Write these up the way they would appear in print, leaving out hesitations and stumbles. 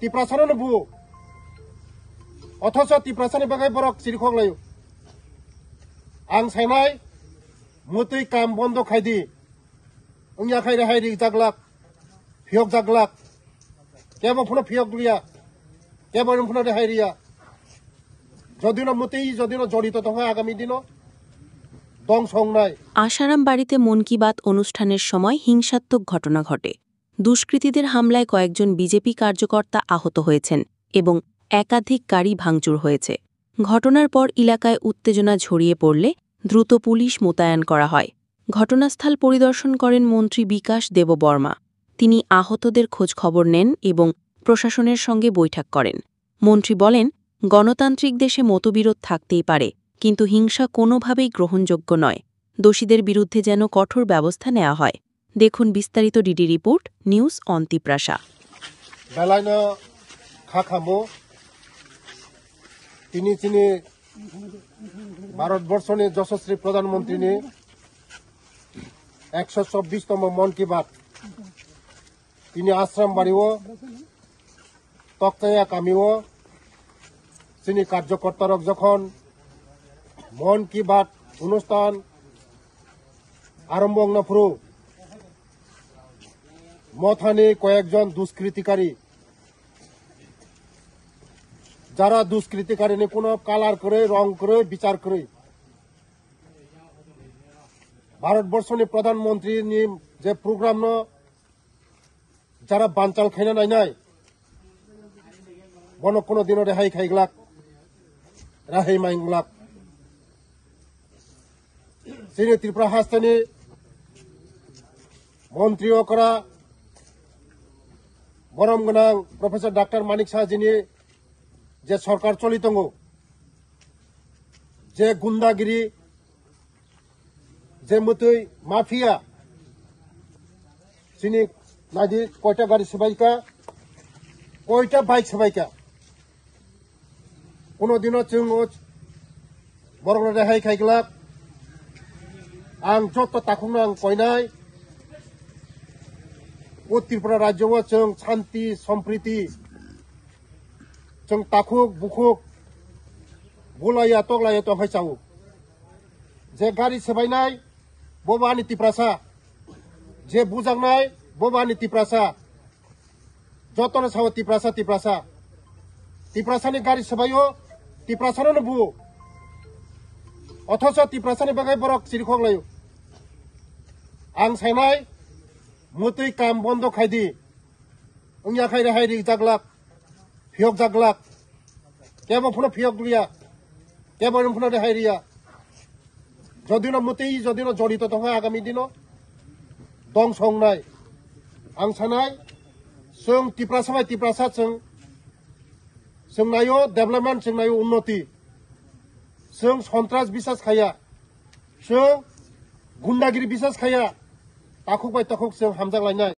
tiprasanan bu অথচ tiprasani bagai borok sirkhok layo ang sainai mutui kam bondo khaidi ungya khaire hairi jaglak phiok jaglak kebo phuno phiok dulia kebo phuno de hairia যদিও মতেই যদিও জড়িত তখন আগামী দিনও দং সংনাই। আশারাম বাড়িতে মন কি বাত অনুষ্ঠানের সময় হিংসাত্মক ঘটনা ঘটে। দুষ্কৃতীদের হামলায় কয়েকজন বিজেপি কার্যকর্তা আহত হয়েছেন এবং একাধিক গাড়ি ভাঙচুর হয়েছে। ঘটনার পর এলাকায় উত্তেজনা ছড়িয়ে পড়লে দ্রুত পুলিশ মোতায়েন করা হয়। ঘটনাস্থল পরিদর্শন করেন মন্ত্রী বিকাশ দেববর্মা। তিনি আহতদের খোঁজ খবর নেন এবং প্রশাসনের সঙ্গে বৈঠক করেন। মন্ত্রী বলেন, গণতান্ত্রিক দেশে মতবিরোধ থাকতেই পারে, কিন্তু হিংসা কোনোভাবেই গ্রহণযোগ্য নয়। দোষীদের বিরুদ্ধে যেন কঠোর ব্যবস্থা নেওয়া হয়। দেখুন বিস্তারিত DD report news on Tiprasa. তিনি ভারতবর্ষের যশস্বী প্রধানমন্ত্রী 124তম মন কি বাত তিনি আশ্রম বাড়িও তক্তায়া কামিও তিনি কার্যকর্তারক যখন মন কি বাত অনুষ্ঠান আরম্ভ নফরু মথানি কয়েকজন দুষ্কৃতিকারী যারা দুষ্কৃতিকারী কোনো কালার করে রং করে বিচার করে ভারতবর্ষের প্রধানমন্ত্রী যে প্রোগ্রাম যারা বানচাল খাইনা নাই নাই বন কোনো দিনও রেহাই খাইগলাক রাহাই মাইগলাক তিনি ত্রিপুরা হাস্তানি মন্ত্রীও করা বরম গোনাং প্রফেসর ডাক্তার মানিক সাহাজিনি যে সরকার চলিত যে গুন্ডাগিরি যে মতই মাফিয়া তিনি নাদি কয়টা গাড়ি সেবাইকা কয়টা বাইক সেবাইকা কোনদিনও जों বরং রেহাই খাইগলাক आं जत ताखुनो आं कयनाय त्रिपुरा राज्योआव जों शान्ति सम्प्रीति जों ताखुक बुखुक बुलाया तगलाया तंहाय चावो जे गारि सेबायनाय बबानि तिप्रासा जे बुजांनाय बबानि तिप्रासा जतन साव तिप्रासा तिप्रासा तिप्रासानि गारि सेबायो तिप्रासानो बु অথচ तिप्रासानि बागै बरक सिरिखक लायो आं साइनाय मुतुय काम बन्द खायदि उंया खायरे हायरि जाग्लाक फियक जाग्लाक केबो फुनो फियक दुलिया केबो फुनो दे हायरिया যদিও মতেই যদিও জড়িত তখন আগামী দিনও দং সংনাই आं सानाय जों तिप्रासा जों नायो डेभेलपमेन्ट जों नायो उन्नति जों सन्त्रास বিশ্বাস खाया जों गुंडागिरी বিশ্বাস खाया ताकुक बाय ताकुक जों हामजालायनाय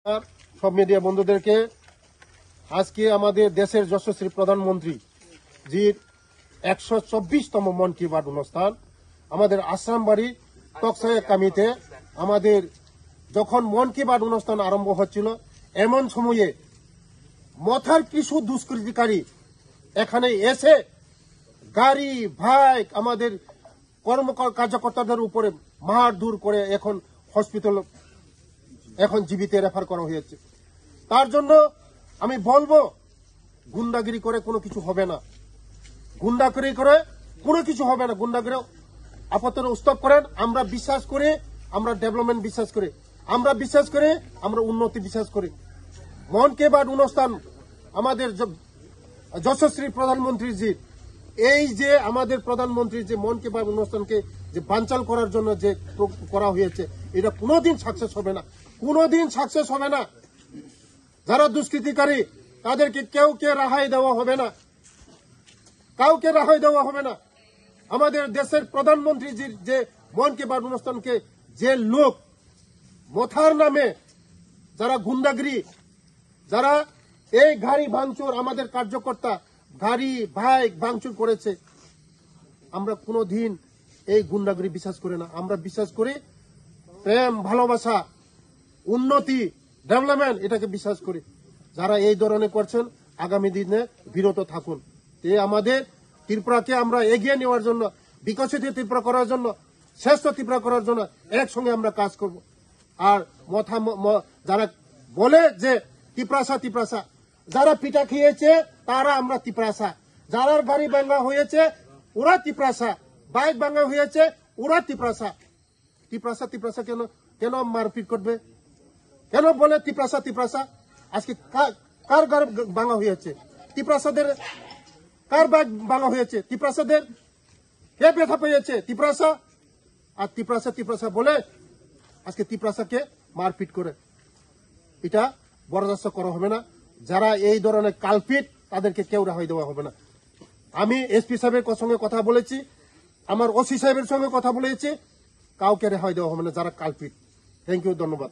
सब मिडिया बंधुদেরকে আজকে আমাদের দেশের যশস্বী প্রধানমন্ত্রী জির 124তম মন কি বাত অনুষ্ঠান আমাদের আশ্রমবাড়ি তকসায়া কামিতে আমাদের যখন মন কি বাত অনুষ্ঠান আরম্ভ হচ্ছিল এমন সময়ে মথার কিছু দুষ্কৃতিকারী এখানে এসে গাড়ি বাইক আমাদের কার্যকর্তাদের উপরে মারধর করে এখন হসপিটাল এখন জীবিত রেফার করা হয়েছে তার জন্য আমি বলবো গুন্ডাগিরি করে কোনো কিছু হবে না গুন্ডাগিরি করে কোনো কিছু হবে না গুন্ডাগিরি আপত্তি স্টপ করেন আমরা বিশ্বাস করি আমরা ডেভেলপমেন্ট বিশ্বাস করি আমরা উন্নতি বিশ্বাস করি মন কি বাত অনুষ্ঠান আমাদের যশস্বী প্রধানমন্ত্রীজি এই যে আমাদের প্রধানমন্ত্রী যে মন কি বাত অনুষ্ঠানকে যে বানচাল করার জন্য যে করা হয়েছে এটা কোনোদিন সাকসেস হবে না যারা দুষ্কৃতিকারী তাদেরকে কাউকে রেহাই দেওয়া হবে না আমাদের দেশের প্রধানমন্ত্রীজির যে মন কি বাত অনুষ্ঠানকে যে লোক মথার নামে যারা গুন্ডাগিরি যারা এই গাড়ি ভাঙচুর আমাদের কার্যকর্তা গাড়ি বাইক ভাঙচুর করেছে আমরা কোনোদিন এই গুন্ডাগিরি বিশ্বাস করি না আমরা বিশ্বাস করি প্রেম ভালোবাসা উন্নতি ডেভেলপমেন্ট এটাকে বিশ্বাস করি যারা এই ধরনের করছেন আগামী দিনে বিরত থাকুন। আমাদের ত্রিপুরাকে আমরা এগিয়ে নেওয়ার জন্য, বিকশিত ত্রিপুরা করার জন্য, শ্রেষ্ঠ ত্রিপুরা করার জন্য একসঙ্গে আমরা কাজ করব। আর যারা বলে যে ত্রিপ্রাসা, যারা পিঠা খেয়েছে তারা আমরা ত্রিপ্রাসা, যারা গাড়ি ভাঙা হয়েছে ওরা ত্রিপ্রাসা, বাইক ভাঙা হয়েছে ওরা ত্রিপ্রাসা কেন কেন মারপিট করবে? কেন বলে ত্রিপ্রাসা? আজকে কার ঘর ভাঙা হয়েছে? ত্রিপ্রাসাদের কার বাইক ভাঙা হয়েছে? ত্রিপ্রাসাদের কে ব্যথা পেয়েছে? ত্রিপ্রাসা। আর ত্রিপ্রাসা বলে আজকে ত্রিপ্রাসাকে মারপিট করে, এটা বরদাস্ত করা হবে না। যারা এই ধরনের কালপিট তাদেরকে কেউ রেহাই দেওয়া হবে না। আমি এসপি সাহেবের সঙ্গে কথা বলেছি, আমার ওসি সাহেবের সঙ্গে কথা বলেছি, কাউকে রেহাই দেওয়া হবে না যারা কালপিট। থ্যাংক ইউ, ধন্যবাদ।